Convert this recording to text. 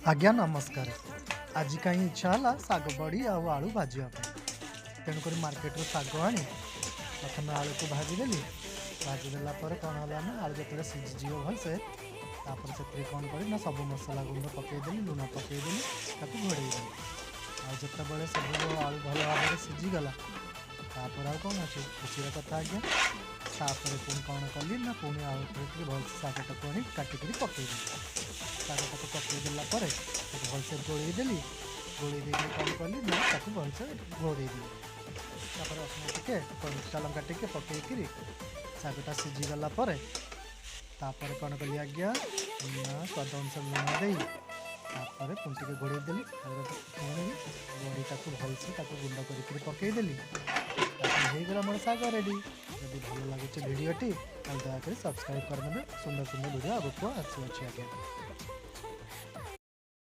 आज्ञा नमस्कार। आज कहीं इच्छा है शाग बड़ी आलू भाजवाई तेणुक मार्केट शाग आनी प्रथम आलू को भाजीदेली भाजीदेला कौन है ना आलू जो सीझीज भलसे से कौन कर सब मसला गुंड पकईदेली लुण पकईदेली घोड़ेदेली आते सब आलू भल भाव में सीझीगला कौन अच्छे खुशी कथा आज्ञा पुणी कौन कली ना पुणी आलू भलसे शाग टाक काटिक पकईदेली शाग पकईदेला भलसे गोड़ेदेली गोड़े कौन कली ना भलसे घोड़ेदेली रसुण टिके कंचा लंका टिके पकईकि शागटा सीझीगला कौन कली आज्ञा ना स्वाद अनुसार लुण दे पुणी घोड़ेदेली पुणी बड़ीटा भलसे गुंड कर पकईदेली होगा मोर शाग रेडी। जब भल लगे भिडटी दयाकोरी सब्सक्राइब कर सुंदर सुंदर वीडियो आगे आसुच्छे आज्ञा।